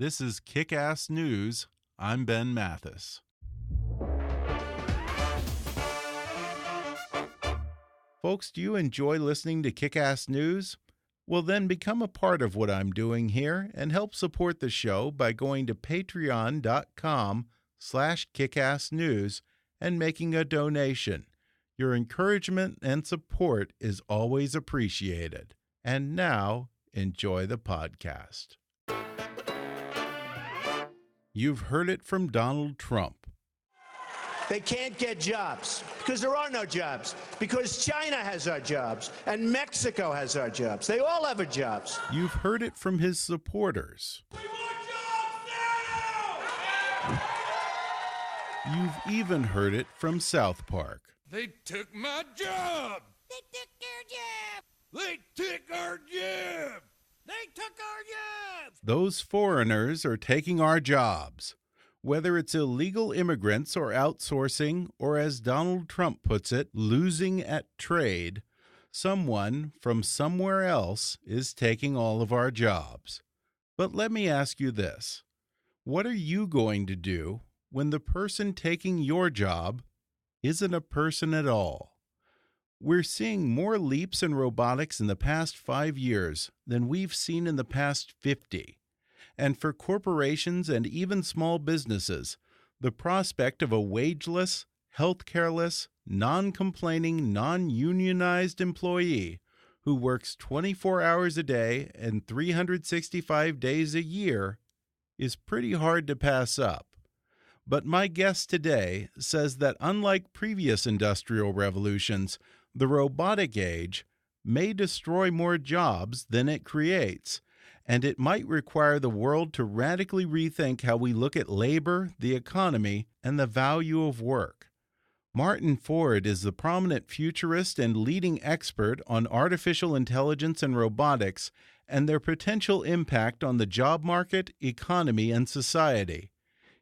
This is Kick-Ass News. I'm Ben Mathis. Folks, do you enjoy listening to Kick-Ass News? Well, then become a part of what I'm doing here and help support the show by going to patreon.com/kickassnews and making a donation. Your encouragement and support is always appreciated. And now, enjoy the podcast. You've heard it from Donald Trump. They can't get jobs because there are no jobs, because China has our jobs and Mexico has our jobs. They all have our jobs. You've heard it from his supporters. We want jobs now! You've even heard it from South Park. They took my job! They took our job! They took our job! They took our jobs! Those foreigners are taking our jobs. Whether it's illegal immigrants or outsourcing, or as Donald Trump puts it, losing at trade, someone from somewhere else is taking all of our jobs. But let me ask you this. What are you going to do when the person taking your job isn't a person at all? We're seeing more leaps in robotics in the past 5 years than we've seen in the past 50. And for corporations and even small businesses, the prospect of a wageless, healthcareless, non-complaining, non-unionized employee who works 24 hours a day and 365 days a year is pretty hard to pass up. But my guest today says that unlike previous industrial revolutions, the robotic age may destroy more jobs than it creates, and it might require the world to radically rethink how we look at labor, the economy, and the value of work. Martin Ford is the prominent futurist and leading expert on artificial intelligence and robotics and their potential impact on the job market, economy, and society.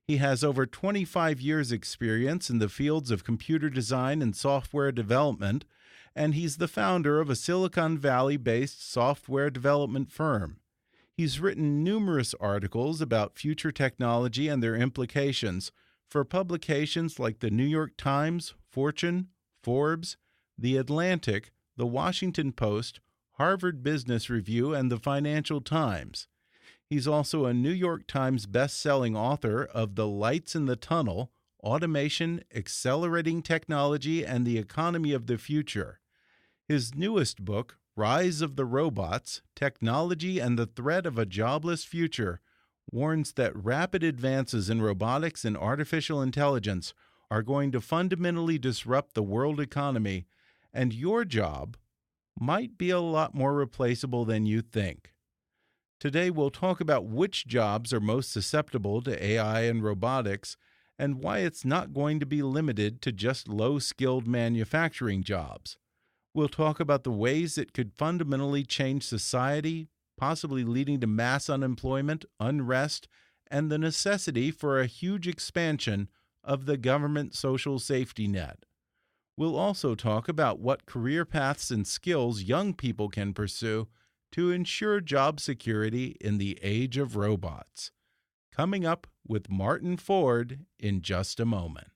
He has over 25 years' experience in the fields of computer design and software development, and he's the founder of a Silicon Valley-based software development firm. He's written numerous articles about future technology and their implications for publications like the New York Times, Fortune, Forbes, The Atlantic, The Washington Post, Harvard Business Review, and the Financial Times. He's also a New York Times best-selling author of The Lights in the Tunnel, Automation, Accelerating Technology, and the Economy of the Future. His newest book, Rise of the Robots, Technology and the Threat of a Jobless Future, warns that rapid advances in robotics and artificial intelligence are going to fundamentally disrupt the world economy, and your job might be a lot more replaceable than you think. Today we'll talk about which jobs are most susceptible to AI and robotics, and why it's not going to be limited to just low-skilled manufacturing jobs. We'll talk about the ways it could fundamentally change society, possibly leading to mass unemployment, unrest, and the necessity for a huge expansion of the government social safety net. We'll also talk about what career paths and skills young people can pursue to ensure job security in the age of robots. Coming up with Martin Ford in just a moment.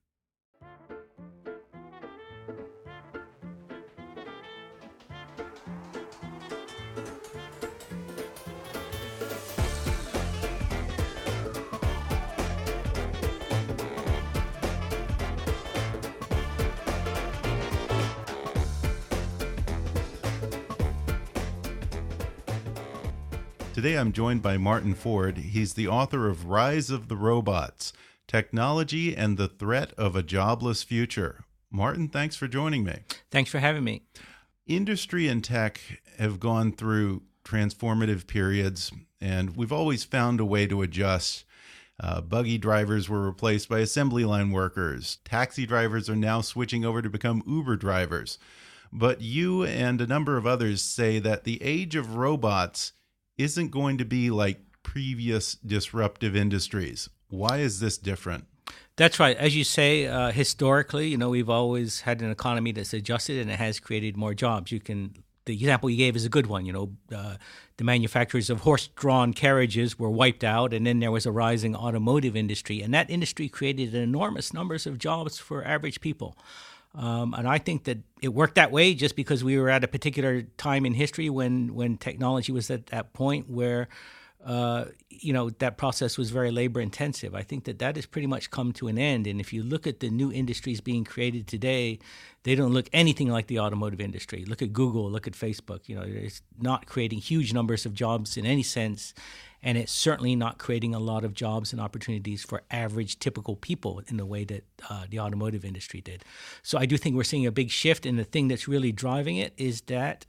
Today I'm joined by Martin Ford. He's the author of Rise of the Robots, Technology and the Threat of a Jobless Future. Martin, thanks for joining me. Thanks for having me. Industry and tech have gone through transformative periods, and we've always found a way to adjust. Buggy drivers were replaced by assembly line workers. Taxi drivers are now switching over to become Uber drivers. But you and a number of others say that the age of robots isn't going to be like previous disruptive industries. Why is this different? That's right. As you say, historically, we've always had an economy that's adjusted and it has created more jobs. You can the example you gave is a good one. The manufacturers of horse-drawn carriages were wiped out, and then there was a rising automotive industry, and that industry created enormous numbers of jobs for average people. And I think that it worked that way just because we were at a particular time in history when technology was at that point where that process was very labor intensive. I think that has pretty much come to an end. And if you look at the new industries being created today, they don't look anything like the automotive industry. Look at Google, look at Facebook. It's not creating huge numbers of jobs in any sense. And it's certainly not creating a lot of jobs and opportunities for average, typical people in the way that the automotive industry did. So I do think we're seeing a big shift. And the thing that's really driving it is that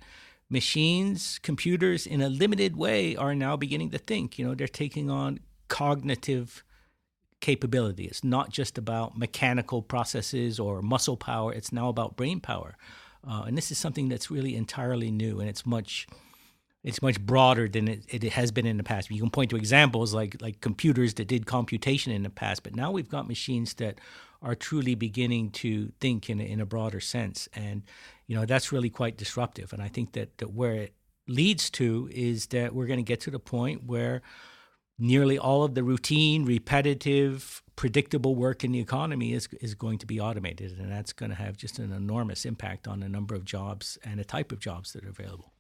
machines, computers, in a limited way, are now beginning to think. They're taking on cognitive capability. It's not just about mechanical processes or muscle power. It's now about brain power. And this is something that's really entirely new, and it's much broader than it has been in the past. You can point to examples like computers that did computation in the past, but now we've got machines that are truly beginning to think in a broader sense. And that's really quite disruptive. And I think that where it leads to is that we're going to get to the point where nearly all of the routine, repetitive, predictable work in the economy is going to be automated. And that's going to have just an enormous impact on the number of jobs and the type of jobs that are available.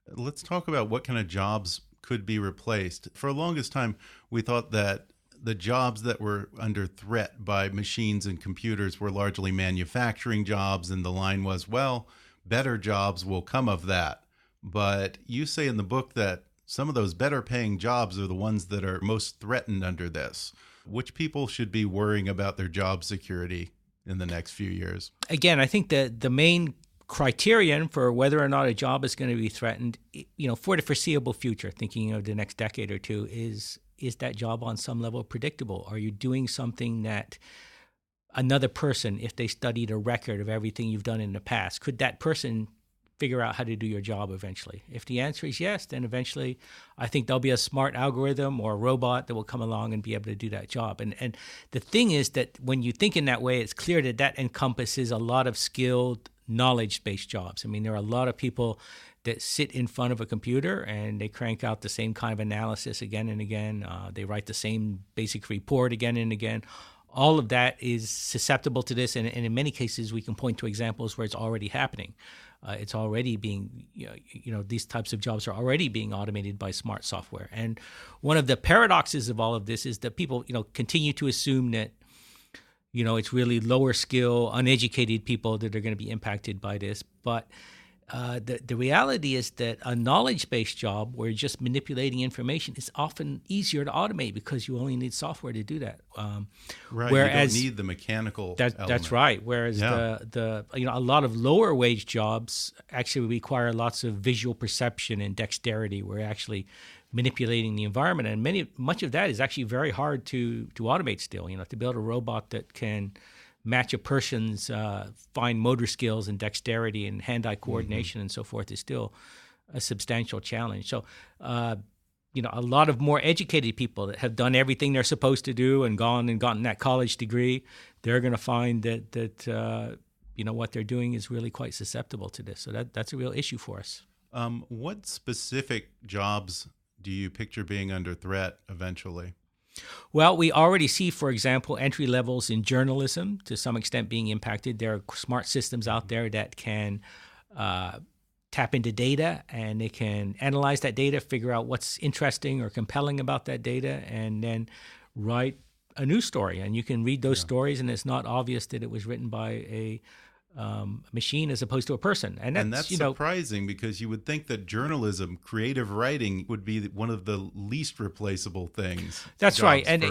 Let's talk about what kind of jobs could be replaced. For the longest time, we thought that the jobs that were under threat by machines and computers were largely manufacturing jobs, and the line was, well, better jobs will come of that. But you say in the book that some of those better paying jobs are the ones that are most threatened under this. Which people should be worrying about their job security in the next few years? Again, I think that the main criterion for whether or not a job is going to be threatened, for the foreseeable future, thinking of the next decade or two, is that job on some level predictable? Are you doing something that another person, if they studied a record of everything you've done in the past, could that person figure out how to do your job eventually? If the answer is yes, then eventually I think there'll be a smart algorithm or a robot that will come along and be able to do that job. And the thing is that when you think in that way, it's clear that encompasses a lot of skilled, knowledge-based jobs. I mean, there are a lot of people that sit in front of a computer and they crank out the same kind of analysis again and again. They write the same basic report again and again. All of that is susceptible to this, and in many cases we can point to examples where it's already happening. It's already being, these types of jobs are already being automated by smart software. And one of the paradoxes of all of this is that people, continue to assume that, it's really lower skill, uneducated people that are going to be impacted by this. But the reality is that a knowledge-based job where you're just manipulating information is often easier to automate because you only need software to do that. Right. Whereas, you don't need the mechanical element. That's right. Whereas a lot of lower wage jobs actually require lots of visual perception and dexterity. We're actually manipulating the environment, and much of that is actually very hard to automate still. To build a robot that can match a person's fine motor skills and dexterity and hand-eye coordination and so forth is still a substantial challenge. So, a lot of more educated people that have done everything they're supposed to do and gone and gotten that college degree, they're going to find that what they're doing is really quite susceptible to this. So that's a real issue for us. What specific jobs do you picture being under threat eventually? Well, we already see, for example, entry levels in journalism to some extent being impacted. There are smart systems out there that can tap into data, and they can analyze that data, figure out what's interesting or compelling about that data, and then write a news story. And you can read those stories, and it's not obvious that it was written by a machine as opposed to a person. And that's surprising because you would think that journalism, creative writing would be one of the least replaceable things. That's right. And,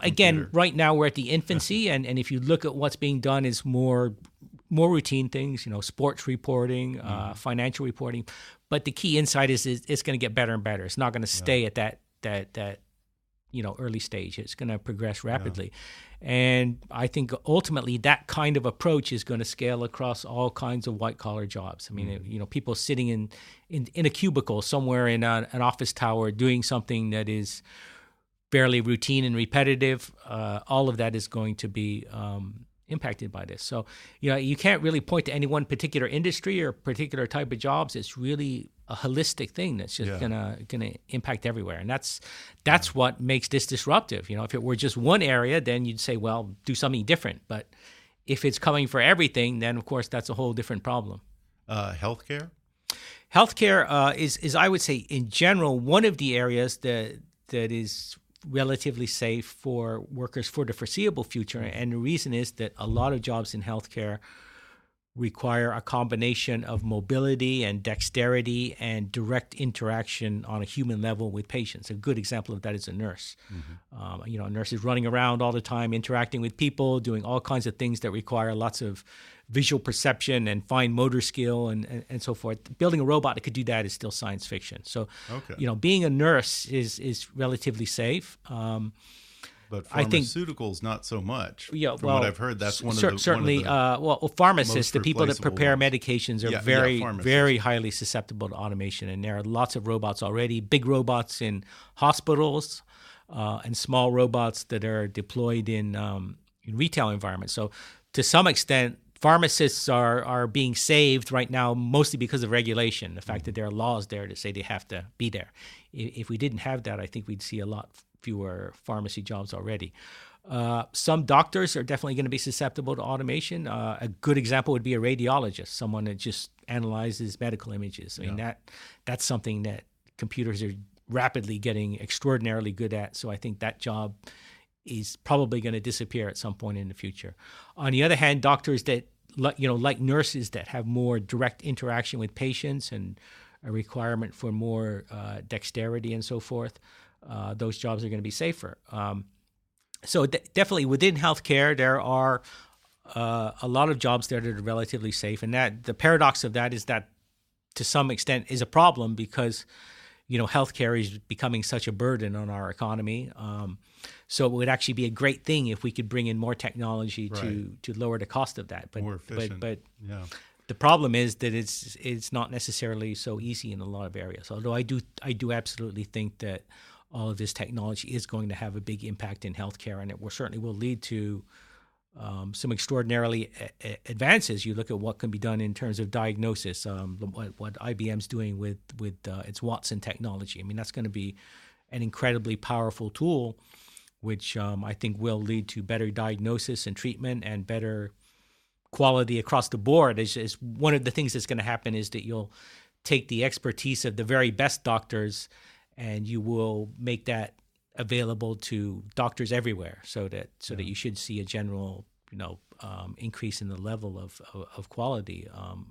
again, right now we're at the infancy. and if you look at what's being done is more routine things, sports reporting, financial reporting. But the key insight is it's going to get better and better. It's not going to stay at that early stage. It's going to progress rapidly. And I think ultimately that kind of approach is going to scale across all kinds of white-collar jobs. I mean, people sitting in a cubicle somewhere in an office tower doing something that is fairly routine and repetitive, all of that is going to be impacted by this. So, you can't really point to any one particular industry or particular type of jobs. It's really a holistic thing that's just gonna impact everywhere, and that's what makes this disruptive. If it were just one area, then you'd say, well, do something different. But if it's coming for everything, then of course that's a whole different problem. Healthcare. Healthcare is I would say in general one of the areas that is relatively safe for workers for the foreseeable future. And the reason is that a lot of jobs in healthcare require a combination of mobility and dexterity and direct interaction on a human level with patients. A good example of that is a nurse. A nurse is running around all the time, interacting with people, doing all kinds of things that require lots of visual perception and fine motor skill and so forth. Building a robot that could do that is still science fiction. So, being a nurse is relatively safe. But pharmaceuticals, not so much. Yeah, From what I've heard, that's one of the certainly. Pharmacists, the people that prepare medications, are very highly susceptible to automation, and there are lots of robots already. Big robots in hospitals, and small robots that are deployed in retail environments. So, to some extent, pharmacists are being saved right now, mostly because of regulation. The fact that there are laws there that say they have to be there. If we didn't have that, I think we'd see a lot fewer pharmacy jobs already. Some doctors are definitely going to be susceptible to automation. A good example would be a radiologist, someone that just analyzes medical images. I mean, that's something that computers are rapidly getting extraordinarily good at. So I think that job is probably going to disappear at some point in the future. On the other hand, doctors that, like nurses that have more direct interaction with patients and a requirement for more dexterity and so forth, those jobs are going to be safer. So definitely within healthcare, there are a lot of jobs there that are relatively safe. And that the paradox of that is that to some extent is a problem because, healthcare is becoming such a burden on our economy. So it would actually be a great thing if we could bring in more technology to lower the cost of that. But, more efficient. But the problem is that it's not necessarily so easy in a lot of areas. Although I do absolutely think that all of this technology is going to have a big impact in healthcare, and it certainly will lead to some extraordinarily advances. You look at what can be done in terms of diagnosis, what IBM's doing with its Watson technology. I mean, that's going to be an incredibly powerful tool, which I think will lead to better diagnosis and treatment and better quality across the board. Is one of the things that's going to happen is that you'll take the expertise of the very best doctors and you will make that available to doctors everywhere, so that you should see a general increase in the level of quality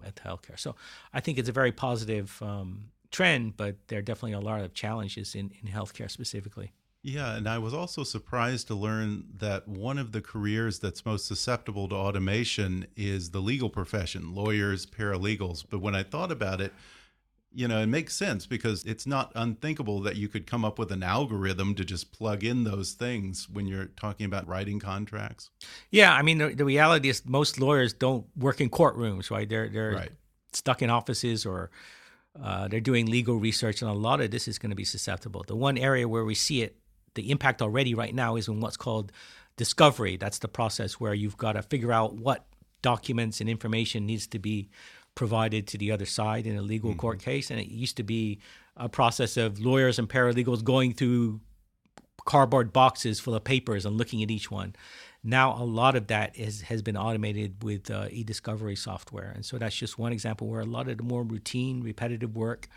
at the healthcare. So I think it's a very positive trend, but there are definitely a lot of challenges in healthcare specifically. Yeah, and I was also surprised to learn that one of the careers that's most susceptible to automation is the legal profession, lawyers, paralegals. But when I thought about it, it makes sense because it's not unthinkable that you could come up with an algorithm to just plug in those things when you're talking about writing contracts. Yeah, I mean, the reality is most lawyers don't work in courtrooms, right? They're stuck in offices or they're doing legal research, and a lot of this is going to be susceptible. The one area where we see it, the impact already right now, is in what's called discovery. That's the process where you've got to figure out what documents and information needs to be provided to the other side in a legal court case. And it used to be a process of lawyers and paralegals going through cardboard boxes full of papers and looking at each one. Now a lot of that has been automated with e-discovery software. And so that's just one example where a lot of the more routine, repetitive work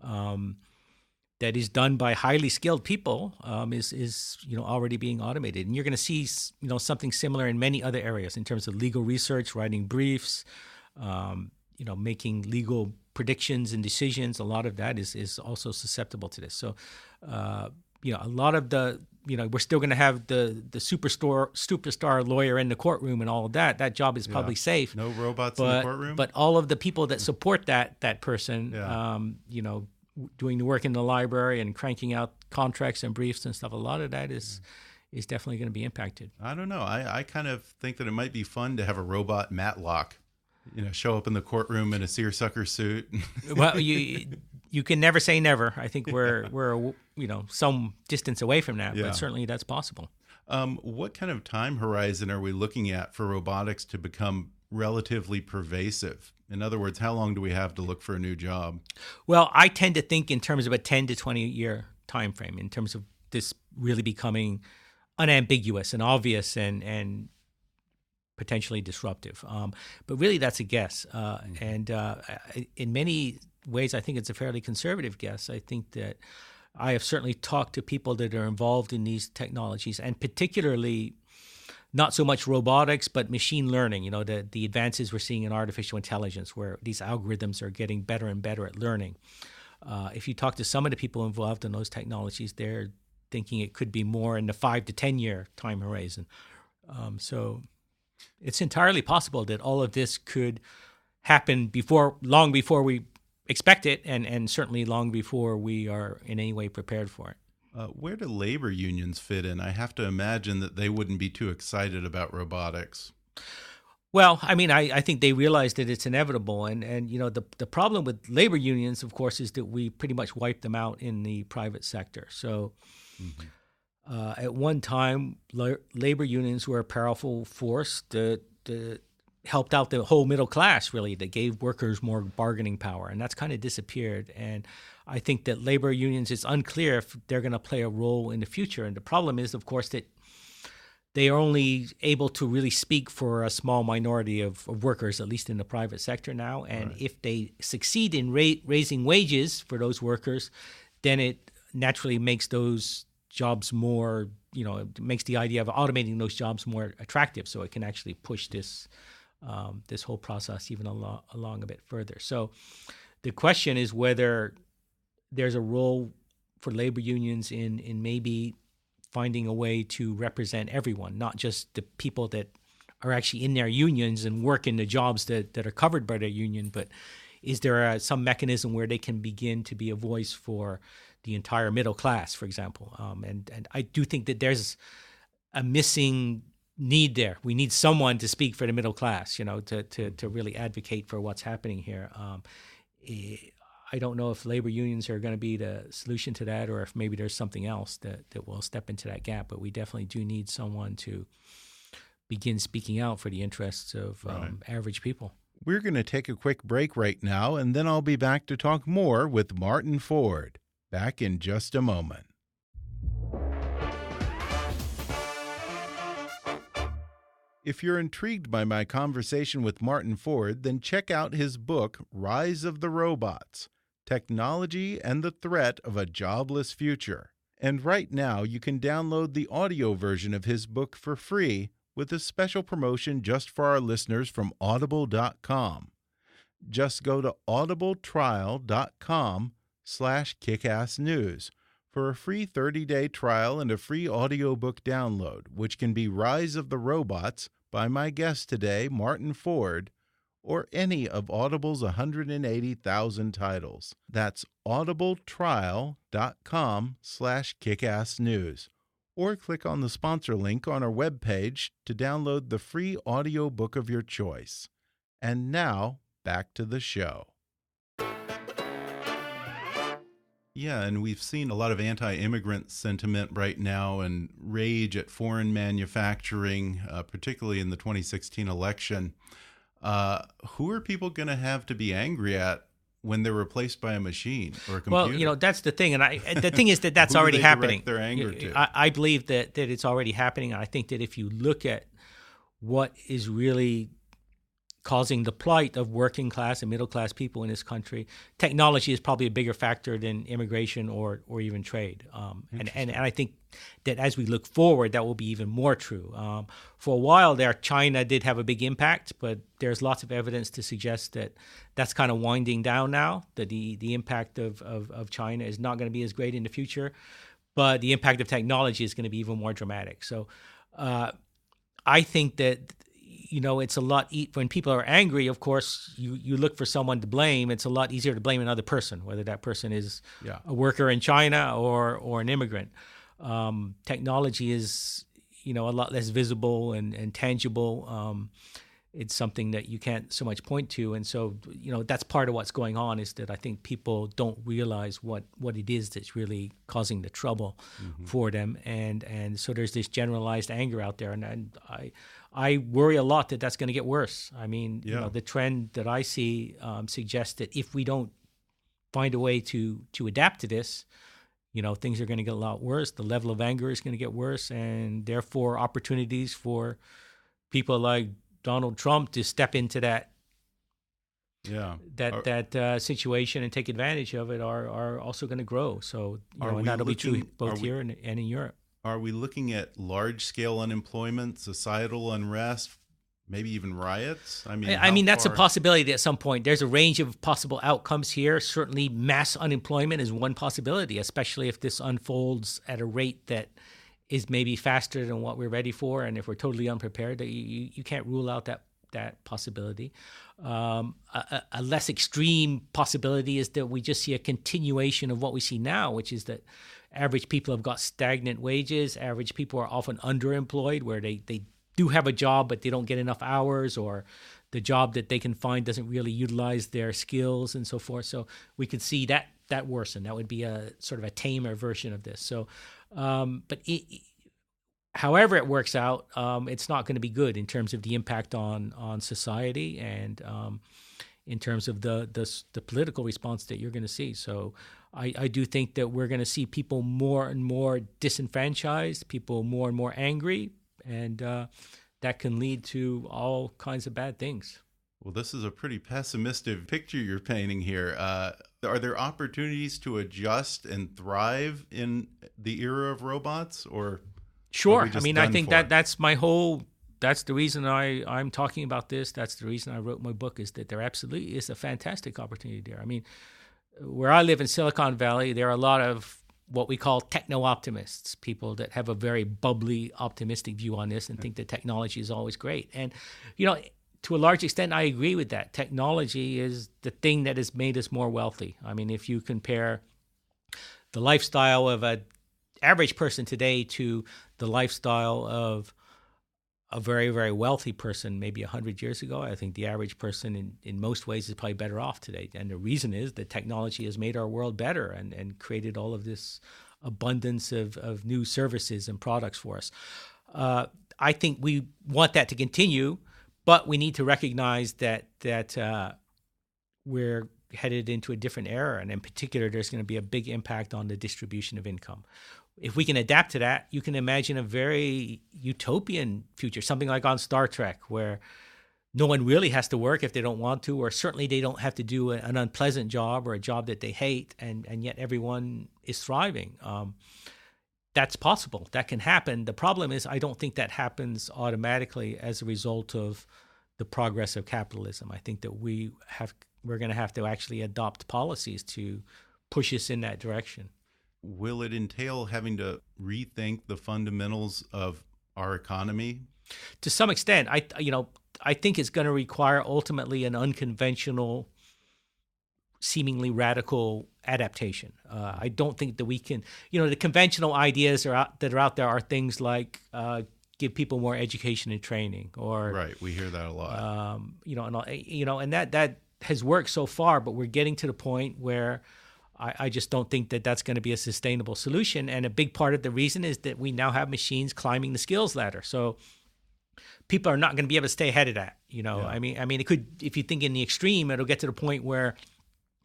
that is done by highly skilled people is already being automated. And you're going to see something similar in many other areas in terms of legal research, writing briefs, making legal predictions and decisions. A lot of that is also susceptible to this. So, a lot of the, we're still going to have the superstar lawyer in the courtroom and all of that. That job is probably safe. No robots in the courtroom. But all of the people that support that person, doing the work in the library and cranking out contracts and briefs and stuff, a lot of that is definitely going to be impacted. I don't know. I kind of think that it might be fun to have a robot Matlock. Show up in the courtroom in a seersucker suit. Well, you can never say never. I think we're some distance away from that, but certainly that's possible. What kind of time horizon are we looking at for robotics to become relatively pervasive? In other words, how long do we have to look for a new job? Well, I tend to think in terms of a 10 to 20 year time frame, in terms of this really becoming unambiguous and obvious and potentially disruptive. But really, that's a guess. And in many ways, I think it's a fairly conservative guess. I think that I have certainly talked to people that are involved in these technologies, and particularly not so much robotics, but machine learning, the advances we're seeing in artificial intelligence, where these algorithms are getting better and better at learning. If you talk to some of the people involved in those technologies, they're thinking it could be more in the 5 to 10 year time horizon. So it's entirely possible that all of this could happen long before we expect it, and certainly long before we are in any way prepared for it. Where do labor unions fit in? I have to imagine that they wouldn't be too excited about robotics. Well, I mean, I think they realize that it's inevitable. And the problem with labor unions, of course, is that we pretty much wiped them out in the private sector. So at one time, labor unions were a powerful force that helped out the whole middle class, really, that gave workers more bargaining power. And that's kind of disappeared. And I think that labor unions, it's unclear if they're going to play a role in the future. And the problem is, of course, that they are only able to really speak for a small minority of workers, at least in the private sector now. And if they succeed in raising wages for those workers, then it naturally makes those jobs more, it makes the idea of automating those jobs more attractive, so it can actually push this whole process even along a bit further. So the question is whether there's a role for labor unions in maybe finding a way to represent everyone, not just the people that are actually in their unions and work in the jobs that are covered by their union, but is there some mechanism where they can begin to be a voice for the entire middle class, for example? And I do think that there's a missing need there. We need someone to speak for the middle class, to really advocate for what's happening here. I don't know if labor unions are going to be the solution to that, or if maybe there's something else that will step into that gap. But we definitely do need someone to begin speaking out for the interests of average people. We're going to take a quick break right now, and then I'll be back to talk more with Martin Ford. Back in just a moment. If you're intrigued by my conversation with Martin Ford, then check out his book, Rise of the Robots: Technology and the Threat of a Jobless Future. And right now, you can download the audio version of his book for free with a special promotion just for our listeners from Audible.com. Just go to audibletrial.com/kickassnews for a free 30-day trial and a free audiobook download, which can be Rise of the Robots by my guest today, Martin Ford, or any of Audible's 180,000 titles. That's audibletrial.com/kickassnews. Or click on the sponsor link on our webpage to download the free audiobook of your choice. And now, back to the show. Yeah, and we've seen a lot of anti-immigrant sentiment right now and rage at foreign manufacturing, particularly in the 2016 election. Who are people going to have to be angry at when they're replaced by a machine or a computer? Well, that's the thing, and the thing is that that's already happening. Their anger to? I believe that it's already happening, and I think that if you look at what is really causing the plight of working class and middle class people in this country, technology is probably a bigger factor than immigration or even trade. And I think that as we look forward, that will be even more true. For a while there, China did have a big impact, but there's lots of evidence to suggest that that's kind of winding down now, that the impact of China is not going to be as great in the future, but the impact of technology is going to be even more dramatic. So I think that it's a lot when people are angry, of course, you look for someone to blame. It's a lot easier to blame another person, whether that person is a worker in China or an immigrant. Technology is, a lot less visible and tangible. it's something that you can't so much point to. And so, that's part of what's going on, is that I think people don't realize what it is that's really causing the trouble for them. And so there's this generalized anger out there. And I worry a lot that that's going to get worse. I mean, the trend that I see suggests that if we don't find a way to adapt to this, things are going to get a lot worse. The level of anger is going to get worse, and therefore opportunities for people like Donald Trump to step into that situation and take advantage of it are also going to grow. So, and that'll be true both here and in Europe. Are we looking at large-scale unemployment, societal unrest, maybe even riots? I mean, that's a possibility at some point. There's a range of possible outcomes here. Certainly, mass unemployment is one possibility, especially if this unfolds at a rate that is maybe faster than what we're ready for, and if we're totally unprepared, you can't rule out that possibility. A less extreme possibility is that we just see a continuation of what we see now, which is that average people have got stagnant wages. Average people are often underemployed, where they do have a job, but they don't get enough hours, or the job that they can find doesn't really utilize their skills and so forth. So we could see that worsen. That would be a sort of a tamer version of this. So, however it works out, it's not going to be good in terms of the impact on society and in terms of the political response that you're going to see. So I do think that we're going to see people more and more disenfranchised, people more and more angry, and that can lead to all kinds of bad things. Well, this is a pretty pessimistic picture you're painting here. Are there opportunities to adjust and thrive in the era of robots, or? Sure. I mean, I think that's my whole. That's the reason I'm talking about this. That's the reason I wrote my book, is that there absolutely is a fantastic opportunity there. I mean, where I live in Silicon Valley, there are a lot of what we call techno-optimists, people that have a very bubbly, optimistic view on this and think that technology is always great. And, to a large extent, I agree with that. Technology is the thing that has made us more wealthy. I mean, if you compare the lifestyle of an average person today to the lifestyle of a very, very wealthy person maybe 100 years ago, I think the average person in most ways is probably better off today. And the reason is that technology has made our world better and created all of this abundance of new services and products for us. I think we want that to continue, but we need to recognize that we're headed into a different era, and in particular, there's going to be a big impact on the distribution of income. If we can adapt to that, you can imagine a very utopian future, something like on Star Trek, where no one really has to work if they don't want to, or certainly they don't have to do an unpleasant job or a job that they hate, and yet everyone is thriving. That's possible. That can happen. The problem is I don't think that happens automatically as a result of the progress of capitalism. I think that we're going to have to actually adopt policies to push us in that direction. Will it entail having to rethink the fundamentals of our economy? To some extent, I think it's going to require ultimately an unconventional, seemingly radical adaptation. I don't think that we can, the conventional ideas that are out there are things like give people more education and training, or right. We hear that a lot. And that has worked so far, but we're getting to the point where I just don't think that that's going to be a sustainable solution. And a big part of the reason is that we now have machines climbing the skills ladder. So people are not going to be able to stay ahead of that. Yeah. I mean, it could, if you think in the extreme, it'll get to the point where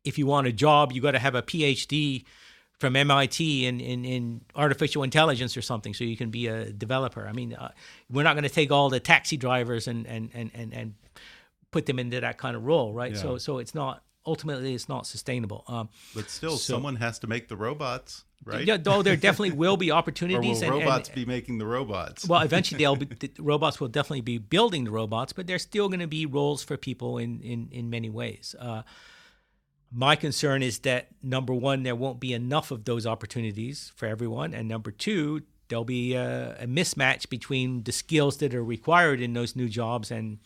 if you want a job, you got to have a PhD from MIT in artificial intelligence or something, so you can be a developer. I mean, we're not going to take all the taxi drivers and put them into that kind of role, right? Yeah. So it's not. Ultimately, it's not sustainable. But still, someone has to make the robots, right? Yeah, though there definitely will be opportunities. Or will robots be making the robots? Well, eventually the robots will definitely be building the robots, but there's still going to be roles for people in many ways. My concern is that, number one, there won't be enough of those opportunities for everyone, and number two, there'll be a mismatch between the skills that are required in those new jobs and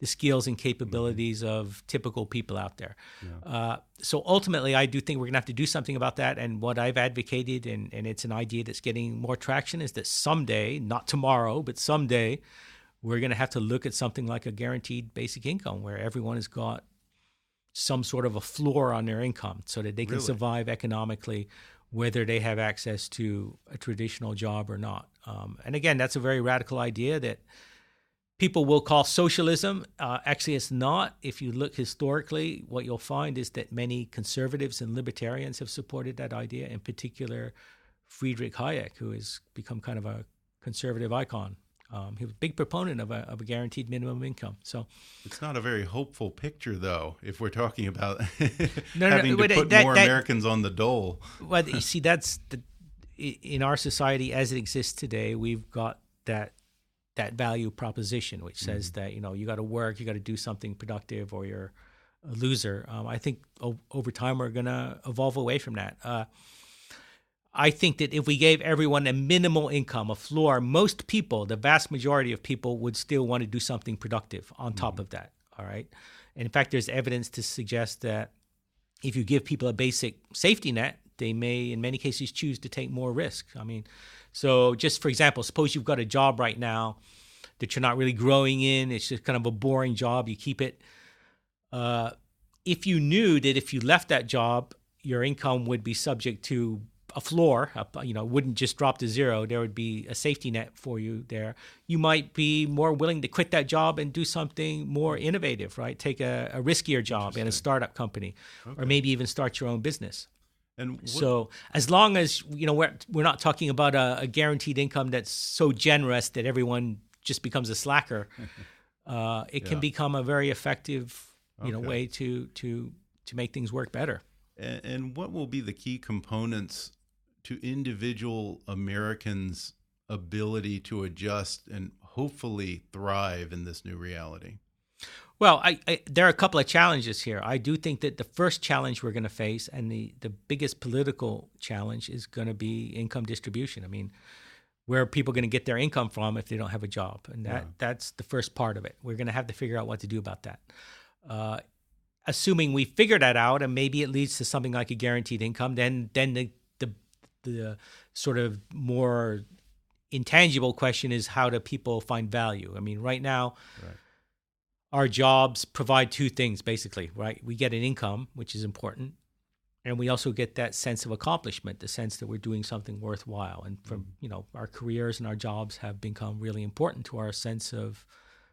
the skills and capabilities of typical people out there. Yeah. So ultimately, I do think we're going to have to do something about that. And what I've advocated, and it's an idea that's getting more traction, is that someday, not tomorrow, but someday, we're going to have to look at something like a guaranteed basic income where everyone has got some sort of a floor on their income so that they can survive economically, whether they have access to a traditional job or not. And again, that's a very radical idea that people will call socialism. Actually, it's not. If you look historically, what you'll find is that many conservatives and libertarians have supported that idea, in particular Friedrich Hayek, who has become kind of a conservative icon. He was a big proponent of a guaranteed minimum income. So it's not a very hopeful picture, though, if we're talking about No, having to put more Americans on the dole. Well, you see, in our society as it exists today, we've got that value proposition, which says that, you got to work, you got to do something productive, or you're a loser. I think over time we're going to evolve away from that. I think that if we gave everyone a minimal income, a floor, most people, the vast majority of people, would still want to do something productive on top of that. All right. And in fact, there's evidence to suggest that if you give people a basic safety net, they may, in many cases, choose to take more risk. I mean, so just for example, suppose you've got a job right now that you're not really growing in. It's just kind of a boring job. You keep it. If you knew that if you left that job, your income would be subject to a floor, wouldn't just drop to zero. There would be a safety net for you there. You might be more willing to quit that job and do something more innovative, right? Take a riskier job in a startup company, or maybe even start your own business. And so as long as, we're not talking about a guaranteed income that's so generous that everyone just becomes a slacker, it can become a very effective, way to make things work better. And what will be the key components to individual Americans' ability to adjust and hopefully thrive in this new reality? Well, there are a couple of challenges here. I do think that the first challenge we're going to face, and the biggest political challenge, is going to be income distribution. I mean, where are people going to get their income from if they don't have a job? And that's the first part of it. We're going to have to figure out what to do about that. Assuming we figure that out, and maybe it leads to something like a guaranteed income, then the sort of more intangible question is, how do people find value? I mean, right now, our jobs provide two things, basically, right? We get an income, which is important, and we also get that sense of accomplishment, the sense that we're doing something worthwhile. And from our careers and our jobs have become really important to our sense of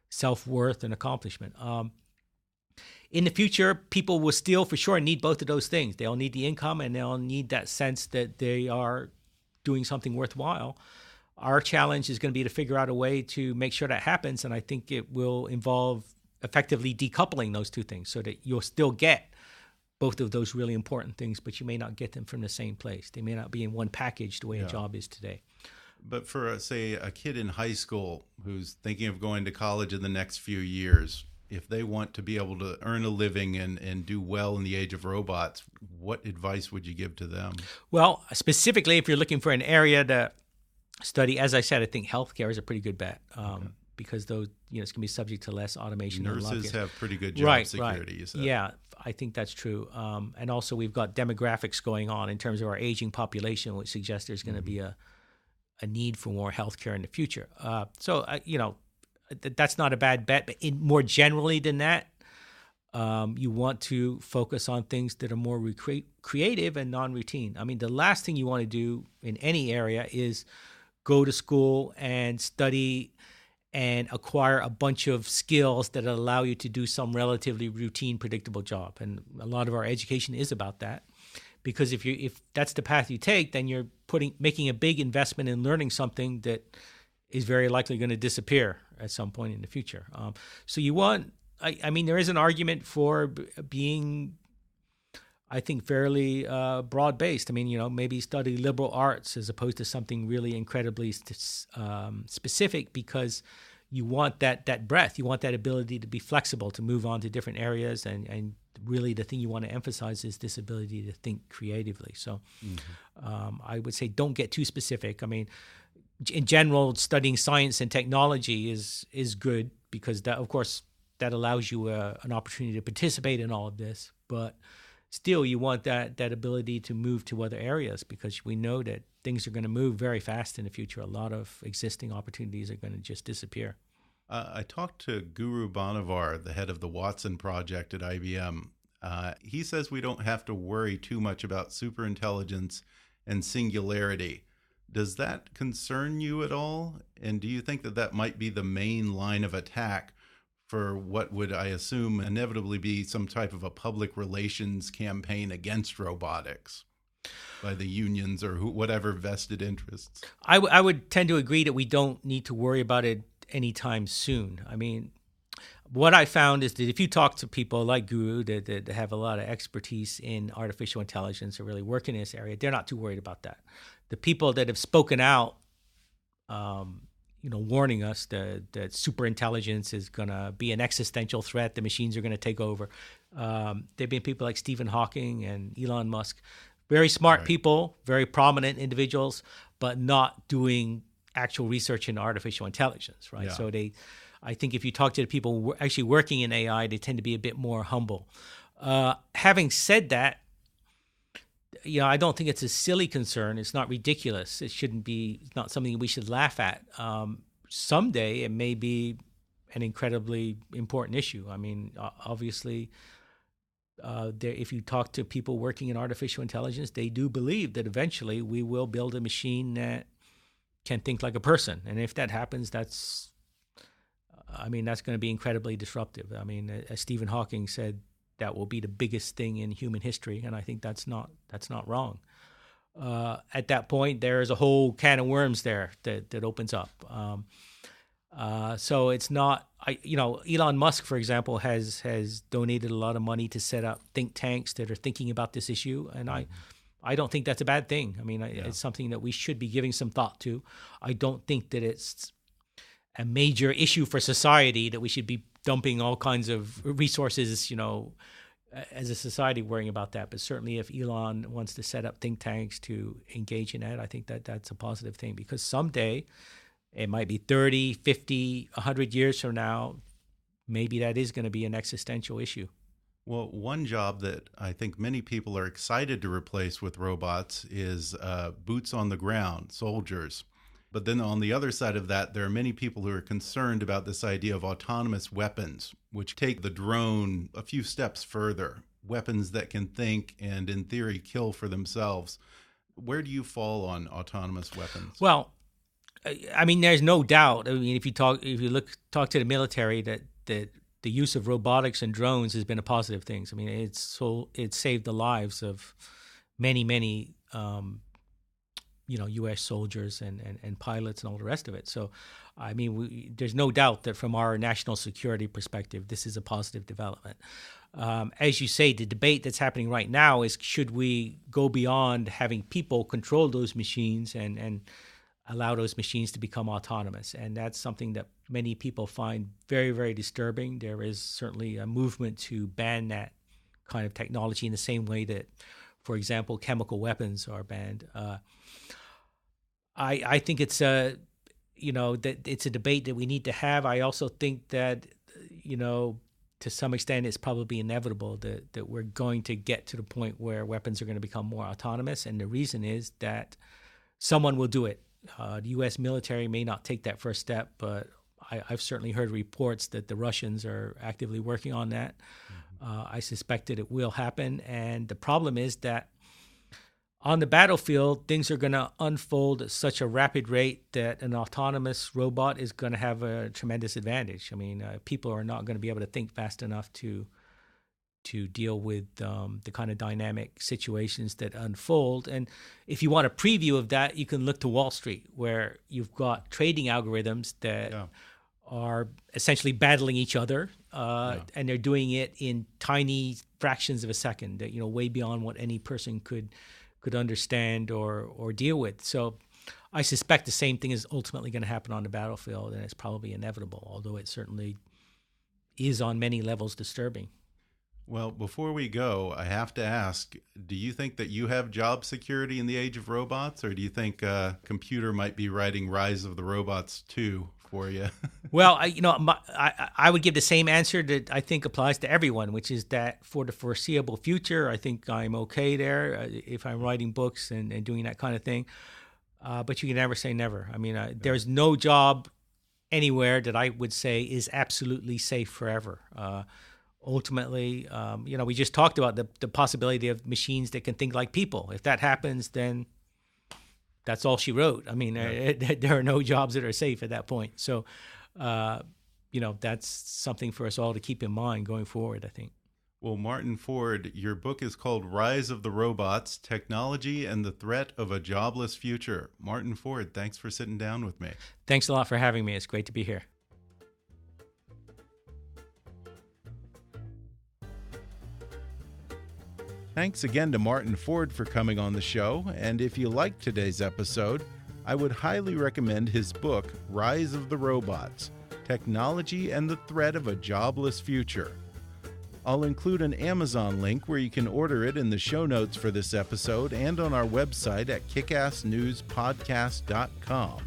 self-worth and accomplishment. In the future, people will still for sure need both of those things. They'll need the income, and they'll need that sense that they are doing something worthwhile. Our challenge is going to be to figure out a way to make sure that happens, and I think it will involve effectively decoupling those two things so that you'll still get both of those really important things, but you may not get them from the same place. They may not be in one package the way a job is today. But for, say, a kid in high school who's thinking of going to college in the next few years, if they want to be able to earn a living and do well in the age of robots, what advice would you give to them? Well, specifically, if you're looking for an area to study, as I said, I think healthcare is a pretty good bet because those, it's going to be subject to less automation. Nurses have pretty good job security, you said. Yeah, I think that's true. And also we've got demographics going on in terms of our aging population, which suggests there's going to be a need for more healthcare in the future. That's not a bad bet. But more generally than that, you want to focus on things that are more creative and non-routine. I mean, the last thing you want to do in any area is go to school and study and acquire a bunch of skills that allow you to do some relatively routine, predictable job. And a lot of our education is about that. Because if that's the path you take, then you're making a big investment in learning something that is very likely going to disappear at some point in the future. So you want, I mean, there is an argument for being, I think, fairly broad-based. I mean, maybe study liberal arts as opposed to something really incredibly specific, because you want that breadth. You want that ability to be flexible, to move on to different areas, and really the thing you want to emphasize is this ability to think creatively. So I would say don't get too specific. I mean, in general, studying science and technology is good because that, of course, that allows you an opportunity to participate in all of this. But still, you want that ability to move to other areas, because we know that things are going to move very fast in the future. A lot of existing opportunities are going to just disappear. I talked to Guru Banavar, the head of the Watson project at IBM. He says we don't have to worry too much about superintelligence and singularity. Does that concern you at all? And do you think that that might be the main line of attack for what would, I assume, inevitably be some type of a public relations campaign against robotics by the unions or whatever vested interests? I would tend to agree that we don't need to worry about it anytime soon. I mean, what I found is that if you talk to people like Guru that have a lot of expertise in artificial intelligence or really work in this area, they're not too worried about that. The people that have spoken out, warning us that superintelligence is going to be an existential threat, the machines are going to take over. There've been people like Stephen Hawking and Elon Musk, very smart people, very prominent individuals, but not doing actual research in artificial intelligence, right? Yeah. So I think if you talk to the people actually working in AI, they tend to be a bit more humble. Having said that, I don't think it's a silly concern. It's not ridiculous. It shouldn't be. It's not something we should laugh at. Someday it may be an incredibly important issue. I mean, obviously, if you talk to people working in artificial intelligence, they do believe that eventually we will build a machine that can think like a person. And if that happens, that's going to be incredibly disruptive. I mean, as Stephen Hawking said, that will be the biggest thing in human history, and I think that's not wrong. At that point, there is a whole can of worms there that opens up. So it's not, Elon Musk, for example, has donated a lot of money to set up think tanks that are thinking about this issue, and I don't think that's a bad thing. I mean, it's something that we should be giving some thought to. I don't think that it's a major issue for society that we should be dumping all kinds of resources, as a society worrying about that. But certainly if Elon wants to set up think tanks to engage in that, I think that that's a positive thing, because someday, it might be 30, 50, 100 years from now, maybe that is going to be an existential issue. Well, one job that I think many people are excited to replace with robots is boots on the ground, soldiers. But then on the other side of that, there are many people who are concerned about this idea of autonomous weapons, which take the drone a few steps further, weapons that can think and, in theory, kill for themselves. Where do you fall on autonomous weapons? Well, I mean, there's no doubt. I mean, if you talk to the military, that the use of robotics and drones has been a positive thing. I mean, it saved the lives of many U.S. soldiers and pilots and all the rest of it. So, I mean, there's no doubt that from our national security perspective, this is a positive development. As you say, the debate that's happening right now is, should we go beyond having people control those machines and allow those machines to become autonomous? And that's something that many people find very, very disturbing. There is certainly a movement to ban that kind of technology in the same way that, for example, chemical weapons are banned. I think it's that it's a debate that we need to have. I also think that, to some extent, it's probably inevitable that we're going to get to the point where weapons are going to become more autonomous. And the reason is that someone will do it. The U.S. military may not take that first step, but I've certainly heard reports that the Russians are actively working on that. I suspect that it will happen. And the problem is that on the battlefield, things are going to unfold at such a rapid rate that an autonomous robot is going to have a tremendous advantage. I mean, people are not going to be able to think fast enough to deal with the kind of dynamic situations that unfold. And if you want a preview of that, you can look to Wall Street, where you've got trading algorithms that are essentially battling each other, and they're doing it in tiny fractions of a second, that way beyond what any person could understand or deal with. So I suspect the same thing is ultimately going to happen on the battlefield, and it's probably inevitable, although it certainly is on many levels disturbing. Well, before we go, I have to ask, do you think that you have job security in the age of robots, or do you think a computer might be writing Rise of the Robots 2 for you? Well, I would give the same answer that I think applies to everyone, which is that for the foreseeable future, I think I'm okay there if I'm writing books and doing that kind of thing. But you can never say never. I mean, there's no job anywhere that I would say is absolutely safe forever. Ultimately, we just talked about the possibility of machines that can think like people. If that happens, then that's all she wrote. I mean, there are no jobs that are safe at that point. So, that's something for us all to keep in mind going forward, I think. Well, Martin Ford, your book is called Rise of the Robots, Technology and the Threat of a Jobless Future. Martin Ford, thanks for sitting down with me. Thanks a lot for having me. It's great to be here. Thanks again to Martin Ford for coming on the show. And if you liked today's episode, I would highly recommend his book, Rise of the Robots, Technology and the Threat of a Jobless Future. I'll include an Amazon link where you can order it in the show notes for this episode and on our website at kickassnewspodcast.com.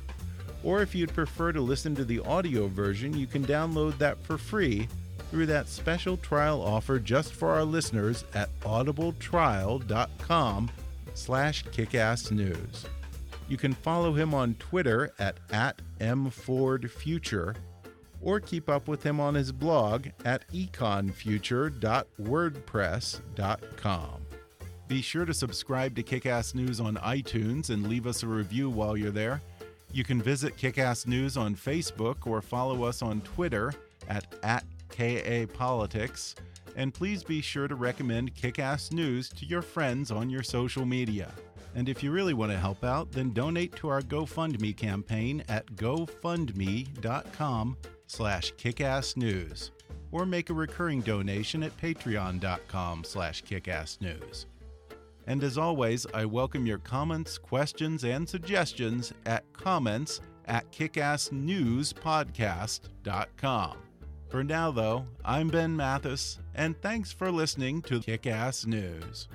Or if you'd prefer to listen to the audio version, you can download that for free through that special trial offer just for our listeners at audibletrial.com/kickassnews. You can follow him on Twitter at @mfordfuture, or keep up with him on his blog at econfuture.wordpress.com. Be sure to subscribe to Kickass News on iTunes and leave us a review while you're there. You can visit Kickass News on Facebook or follow us on Twitter at @KAPolitics. And please be sure to recommend Kickass News to your friends on your social media. And if you really want to help out, then donate to our GoFundMe campaign at gofundme.com/kickassnews, or make a recurring donation at patreon.com/kickassnews. And as always, I welcome your comments, questions, and suggestions at comments@kickassnewspodcast.com. For now, though, I'm Ben Mathis, and thanks for listening to Kickass News.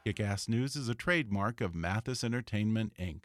Kickass News is a trademark of Mathis Entertainment, Inc.